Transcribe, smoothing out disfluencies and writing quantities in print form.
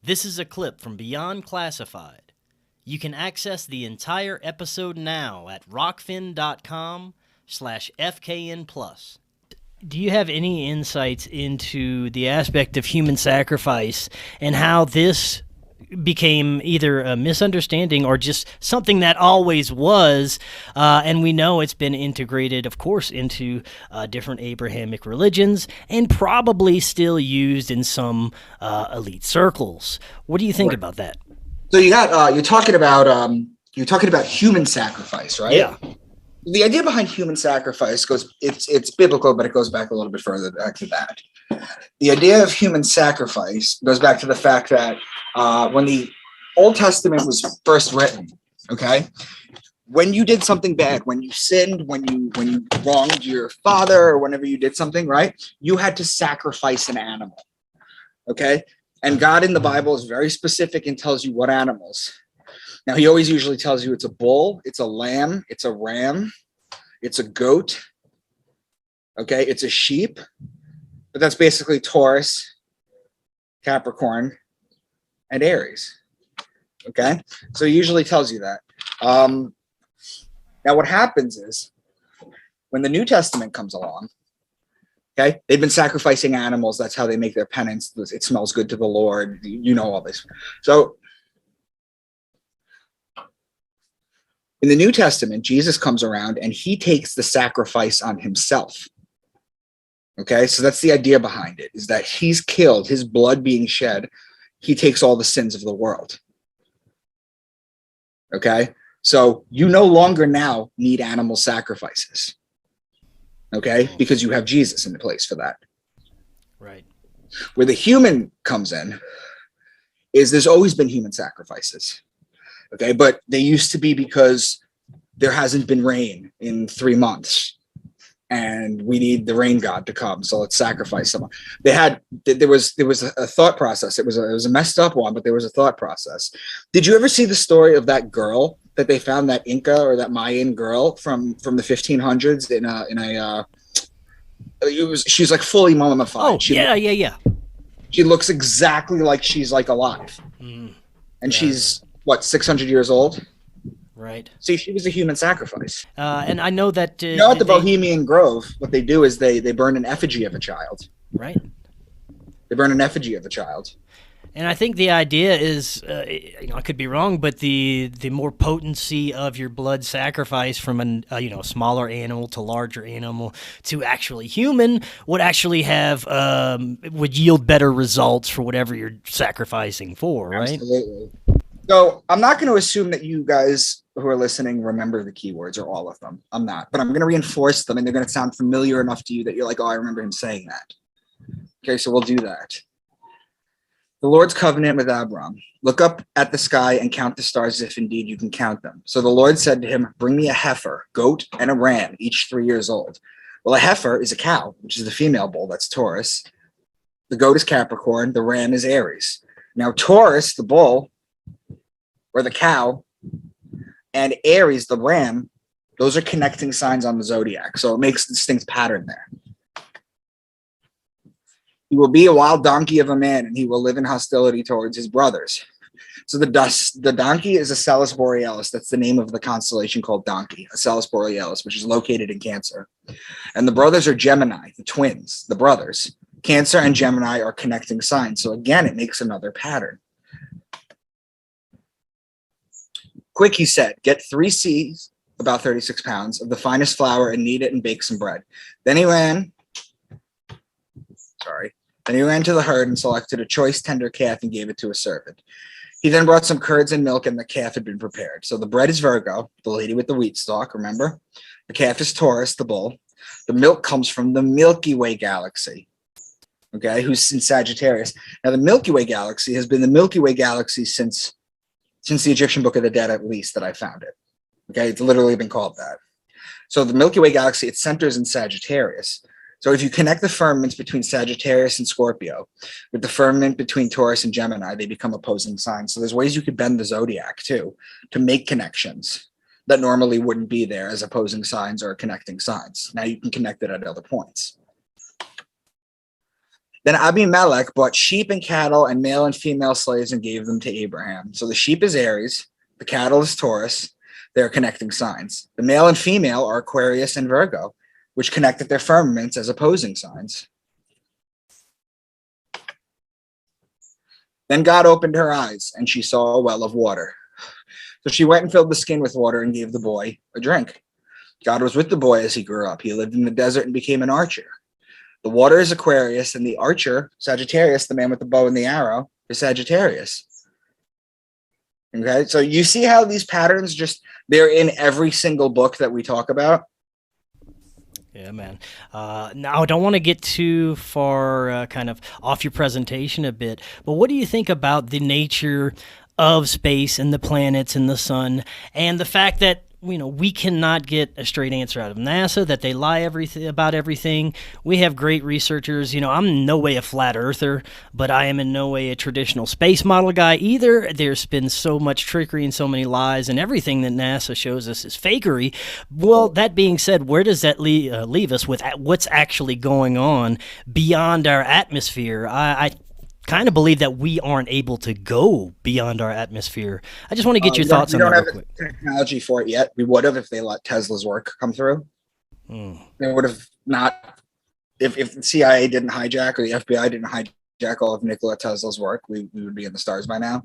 This is a clip from Beyond Classified. You can access the entire episode now at rockfin.com/FKN+. Do you have any insights into the aspect of human sacrifice and how this became either a misunderstanding or just something that always was, and we know it's been integrated, of course, into different Abrahamic religions and probably still used in some elite circles. What do you think about that? So you're talking about human sacrifice, right? Yeah. The idea behind human sacrifice it's biblical, but it goes back a little bit further back to that. The idea of human sacrifice goes back to the fact that when the Old Testament was first written, okay, when you did something bad, when you sinned, when you wronged your father, or whenever you did something, right, you had to sacrifice an animal, okay? And God in the Bible is very specific and tells you what animals. Now, he always usually tells you it's a bull, it's a lamb, it's a ram, it's a goat, okay, it's a sheep. But that's basically Taurus, Capricorn, and Aries. Okay, so he usually tells you that. Now, what happens is when the New Testament comes along, okay, they've been sacrificing animals. That's how they make their penance. It smells good to the Lord. You know all this. So in the New Testament, Jesus comes around and he takes the sacrifice on himself. Okay, so that's the idea behind it, is that he's killed, his blood being shed, he takes all the sins of the world. Okay, so you no longer now need animal sacrifices. Okay, because you have Jesus in the place for that. Right. Where the human comes in is there's always been human sacrifices. Okay, but they used to be because there hasn't been rain in 3 months. And we need the rain god to come, so let's sacrifice someone. There was a thought process. It was a messed up one, but there was a thought process. Did you ever see the story of that girl that they found, that Inca or that Mayan girl from the 1500s she's like fully mummified. Oh, yeah. She looks exactly like she's like alive, and she's what, 600 years old. Right. See, she was a human sacrifice. And I know that... at the Bohemian Grove, what they do is they burn an effigy of a child. Right. They burn an effigy of a child. And I think the idea is, I could be wrong, but the more potency of your blood sacrifice from a smaller animal to larger animal to actually human would actually would yield better results for whatever you're sacrificing for, right? Absolutely. So I'm not going to assume that you guys who are listening remember the keywords or all of them. I'm not, but I'm going to reinforce them, and they're going to sound familiar enough to you that you're like, oh, I remember him saying that. Okay, so we'll do that. The Lord's covenant with Abram. Look up at the sky and count the stars if indeed you can count them. So the Lord said to him, bring me a heifer, goat, and a ram, each 3 years old. Well, a heifer is a cow, which is the female bull. That's Taurus. The goat is Capricorn. The ram is Aries. Now, Taurus, the bull, or the cow, and Aries, the ram, those are connecting signs on the zodiac. So it makes a distinct pattern there. He will be a wild donkey of a man, and he will live in hostility towards his brothers. So the donkey is Acellus Borealis. That's the name of the constellation called Donkey, Acellus Borealis, which is located in Cancer. And the brothers are Gemini, the twins, the brothers. Cancer and Gemini are connecting signs. So again, it makes another pattern. Quick, he said, get 3 seahs, about 36 pounds, of the finest flour and knead it and bake some bread. Then he ran to the herd and selected a choice tender calf and gave it to a servant. He then brought some curds and milk, and the calf had been prepared. So the bread is Virgo, the lady with the wheat stalk, remember? The calf is Taurus, the bull. The milk comes from the Milky Way galaxy, okay, who's in Sagittarius. Now, the Milky Way galaxy has been the Milky Way galaxy since the Egyptian Book of the Dead, at least, that I found it. Okay, it's literally been called that. So the Milky Way galaxy, it centers in Sagittarius. So if you connect the firmaments between Sagittarius and Scorpio with the firmament between Taurus and Gemini, they become opposing signs. So there's ways you could bend the zodiac too to make connections that normally wouldn't be there as opposing signs or connecting signs. Now you can connect it at other points. Then Abimelech bought sheep and cattle and male and female slaves and gave them to Abraham. So the sheep is Aries, the cattle is Taurus. They're connecting signs. The male and female are Aquarius and Virgo, which connected their firmaments as opposing signs. Then God opened her eyes, and she saw a well of water. So she went and filled the skin with water and gave the boy a drink. God was with the boy as he grew up. He lived in the desert and became an archer. The water is Aquarius, and the archer, Sagittarius, the man with the bow and the arrow, is Sagittarius. Okay, so you see how these patterns they're in every single book that we talk about. Yeah, man. Now, I don't want to get too far kind of off your presentation a bit, but what do you think about the nature of space and the planets and the sun and the fact that we cannot get a straight answer out of NASA, that they lie about everything? We have great researchers. I'm in no way a flat earther, but I am in no way a traditional space model guy either. There's been so much trickery and so many lies, and everything that NASA shows us is fakery. Well, that being said, where does that leave us with what's actually going on beyond our atmosphere? I kind of believe that we aren't able to go beyond our atmosphere. I just want to get your thoughts on that real quick. We don't have the technology for it yet. We would have if they let Tesla's work come through. They would have not, if the CIA didn't hijack or the FBI didn't hijack all of Nikola Tesla's work, we would be in the stars by now.